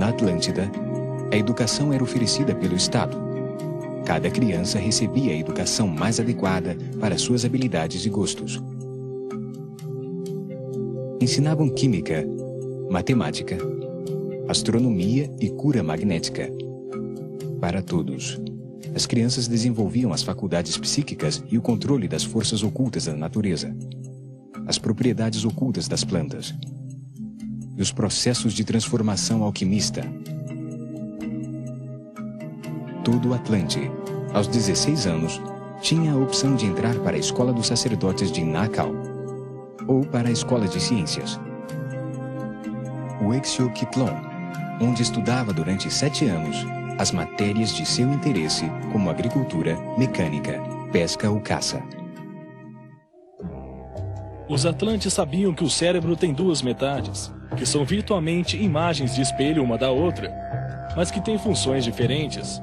Na Atlântida, a educação era oferecida pelo Estado. Cada criança recebia a educação mais adequada para suas habilidades e gostos. Ensinavam química, matemática, astronomia e cura magnética. Para todos, as crianças desenvolviam as faculdades psíquicas e o controle das forças ocultas da natureza, as propriedades ocultas das plantas e os processos de transformação alquimista. Todo Atlante, aos 16 anos, tinha a opção de entrar para a Escola dos Sacerdotes de Nakal ou para a Escola de Ciências, o Exioquitlon, onde estudava durante 7 anos as matérias de seu interesse, como agricultura, mecânica, pesca ou caça. Os Atlantes sabiam que o cérebro tem duas metades, que são virtualmente imagens de espelho uma da outra, mas que têm funções diferentes.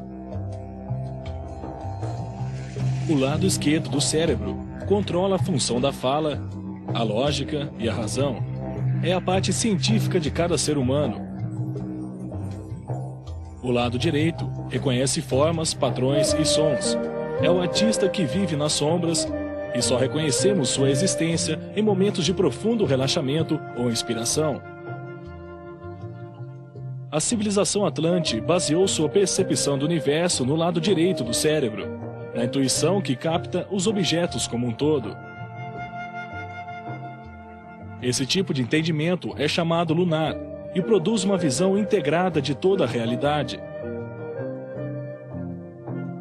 O lado esquerdo do cérebro controla a função da fala, a lógica e a razão. É a parte científica de cada ser humano. O lado direito reconhece formas, padrões e sons. É o artista que vive nas sombras e só reconhecemos sua existência em momentos de profundo relaxamento ou inspiração. A civilização Atlante baseou sua percepção do universo no lado direito do cérebro, na intuição que capta os objetos como um todo. Esse tipo de entendimento é chamado lunar e produz uma visão integrada de toda a realidade.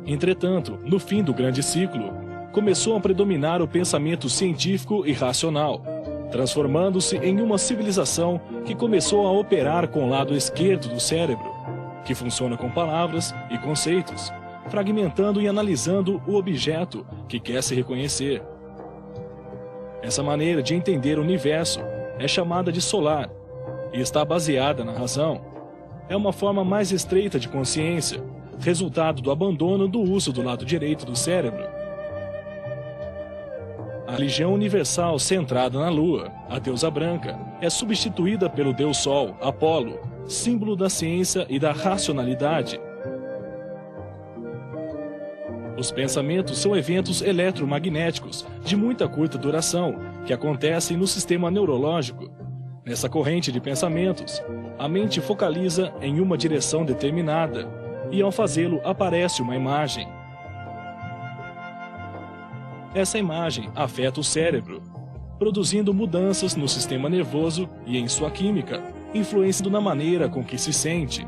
Entretanto, no fim do grande ciclo, começou a predominar o pensamento científico e racional, transformando-se em uma civilização que começou a operar com o lado esquerdo do cérebro, que funciona com palavras e conceitos, fragmentando e analisando o objeto que quer se reconhecer. Essa maneira de entender o universo é chamada de solar e está baseada na razão. É uma forma mais estreita de consciência, resultado do abandono do uso do lado direito do cérebro. A religião universal centrada na Lua, a deusa branca, é substituída pelo deus Sol, Apolo, símbolo da ciência e da racionalidade. Os pensamentos são eventos eletromagnéticos de muita curta duração que acontecem no sistema neurológico. Nessa corrente de pensamentos, a mente focaliza em uma direção determinada e, ao fazê-lo, aparece uma imagem. Essa imagem afeta o cérebro, produzindo mudanças no sistema nervoso e em sua química, influenciando na maneira com que se sente.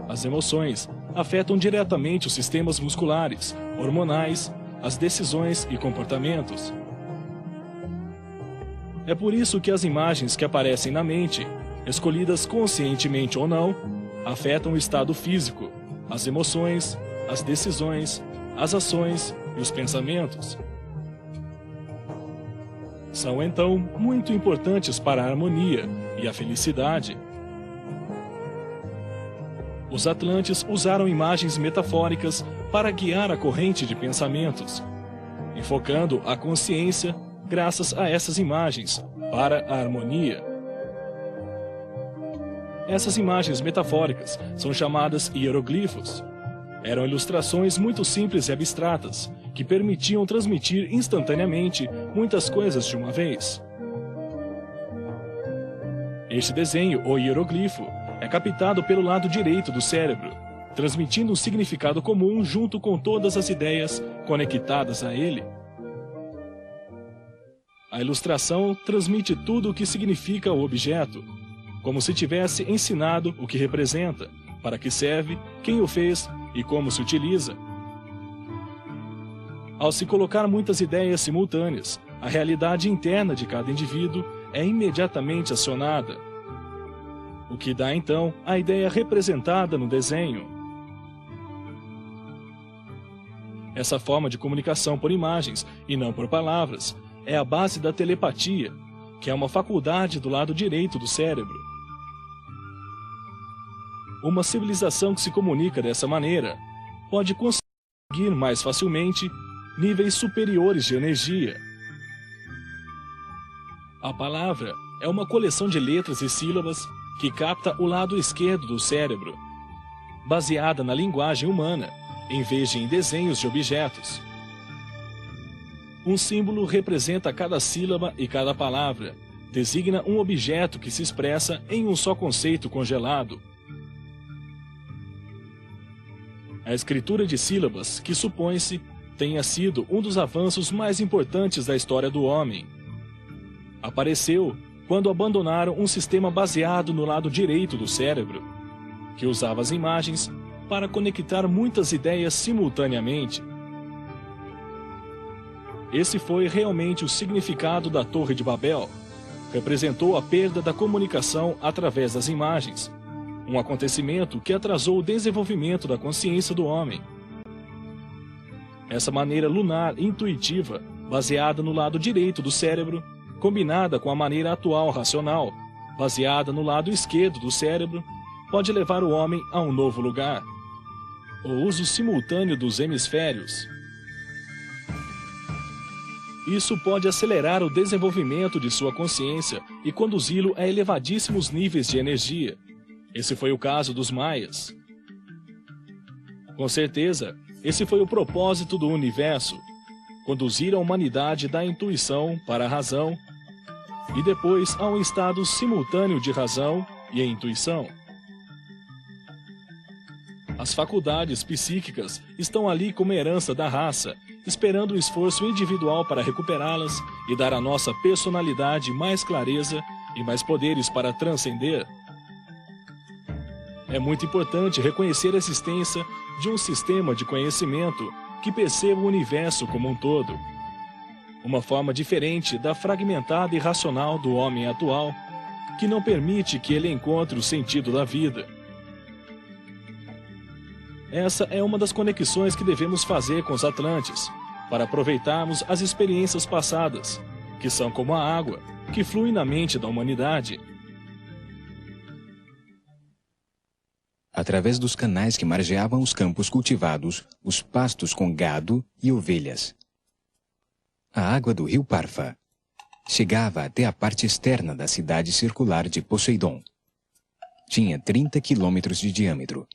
As emoções afetam diretamente os sistemas musculares, hormonais, as decisões e comportamentos. É por isso que as imagens que aparecem na mente, escolhidas conscientemente ou não, afetam o estado físico, as emoções, as decisões, as ações e os pensamentos. São então muito importantes para a harmonia e a felicidade. Os Atlantes usaram imagens metafóricas para guiar a corrente de pensamentos, enfocando a consciência, graças a essas imagens, para a harmonia. Essas imagens metafóricas são chamadas hieroglifos. Eram ilustrações muito simples e abstratas, que permitiam transmitir instantaneamente muitas coisas de uma vez. Este desenho, ou hieroglifo, é captado pelo lado direito do cérebro, transmitindo um significado comum junto com todas as ideias conectadas a ele. A ilustração transmite tudo o que significa o objeto, como se tivesse ensinado o que representa, para que serve, quem o fez e como se utiliza. Ao se colocar muitas ideias simultâneas, a realidade interna de cada indivíduo é imediatamente acionada, o que dá então a ideia representada no desenho. Essa forma de comunicação por imagens e não por palavras é a base da telepatia, que é uma faculdade do lado direito do cérebro. Uma civilização que se comunica dessa maneira pode conseguir mais facilmente níveis superiores de energia. A palavra é uma coleção de letras e sílabas que capta o lado esquerdo do cérebro, baseada na linguagem humana, em vez de em desenhos de objetos. Um símbolo representa cada sílaba e cada palavra, designa um objeto que se expressa em um só conceito congelado. A escritura de sílabas, que supõe-se tenha sido um dos avanços mais importantes da história do homem, apareceu quando abandonaram um sistema baseado no lado direito do cérebro, que usava as imagens para conectar muitas ideias simultaneamente. Esse foi realmente o significado da Torre de Babel. Representou a perda da comunicação através das imagens, um acontecimento que atrasou o desenvolvimento da consciência do homem. Essa maneira lunar intuitiva, baseada no lado direito do cérebro, combinada com a maneira atual racional, baseada no lado esquerdo do cérebro, pode levar o homem a um novo lugar. O uso simultâneo dos hemisférios. Isso pode acelerar o desenvolvimento de sua consciência e conduzi-lo a elevadíssimos níveis de energia. Esse foi o caso dos maias. Com certeza, esse foi o propósito do universo: conduzir a humanidade da intuição para a razão e depois a um estado simultâneo de razão e intuição. As faculdades psíquicas estão ali como herança da raça, esperando o esforço individual para recuperá-las e dar à nossa personalidade mais clareza e mais poderes para transcender. É muito importante reconhecer a existência de um sistema de conhecimento que perceba o universo como um todo. Uma forma diferente da fragmentada e racional do homem atual, que não permite que ele encontre o sentido da vida. Essa é uma das conexões que devemos fazer com os Atlantes, para aproveitarmos as experiências passadas, que são como a água, que flui na mente da humanidade. Através dos canais que margeavam os campos cultivados, os pastos com gado e ovelhas. A água do rio Parfa chegava até a parte externa da cidade circular de Poseidon. Tinha 30 quilômetros de diâmetro.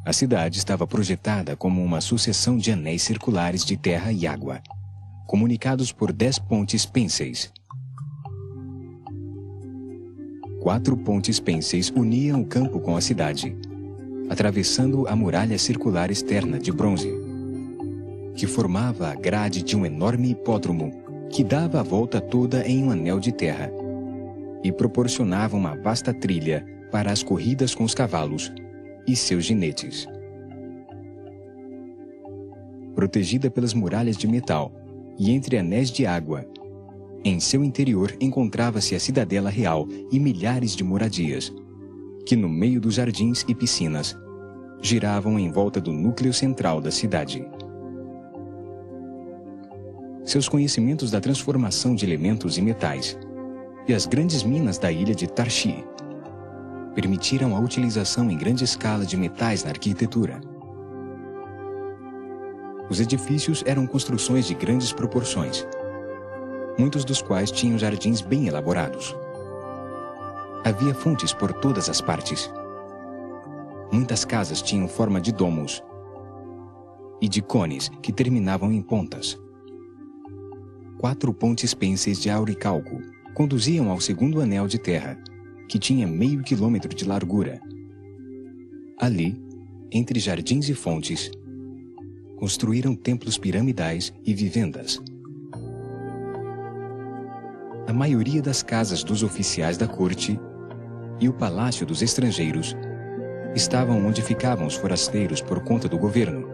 A cidade estava projetada como uma sucessão de anéis circulares de terra e água, comunicados por 10 pontes pênseis. 4 pontes pênseis uniam o campo com a cidade, atravessando a muralha circular externa de bronze, que formava a grade de um enorme hipódromo que dava a volta toda em um anel de terra e proporcionava uma vasta trilha para as corridas com os cavalos e seus jinetes. Protegida pelas muralhas de metal e entre anéis de água, em seu interior encontrava-se a cidadela real e milhares de moradias, que no meio dos jardins e piscinas giravam em volta do núcleo central da cidade. Seus conhecimentos da transformação de elementos e metais e as grandes minas da ilha de Tarshi permitiram a utilização em grande escala de metais na arquitetura. Os edifícios eram construções de grandes proporções, muitos dos quais tinham jardins bem elaborados. Havia fontes por todas as partes. Muitas casas tinham forma de domos e de cones que terminavam em pontas. 4 pontes pênseis de auricalco conduziam ao segundo anel de terra, que tinha meio quilômetro de largura. Ali, entre jardins e fontes, construíram templos piramidais e vivendas. A maioria das casas dos oficiais da corte e o palácio dos estrangeiros estavam onde ficavam os forasteiros por conta do governo,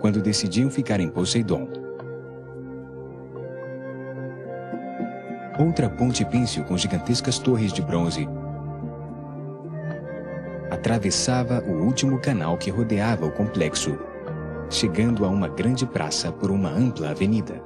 quando decidiam ficar em Poseidon. Outra ponte pêncil com gigantescas torres de bronze atravessava o último canal que rodeava o complexo, chegando a uma grande praça por uma ampla avenida.